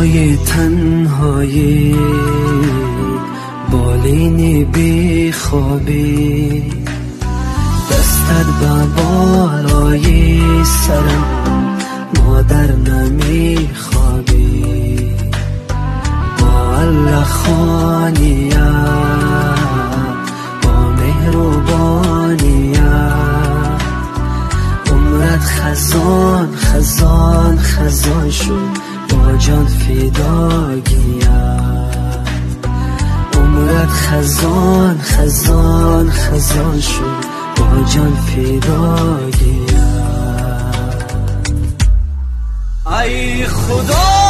شبای تنهایی بالینی بی خوابی دستت به بالای سرم مادر نمی خوابی با الله خانیه با مهربانیه عمرت خزان خزان خزان شد با جان فداگیه عمرت خزان خزان خزان شد با جان فداگیه ای خدا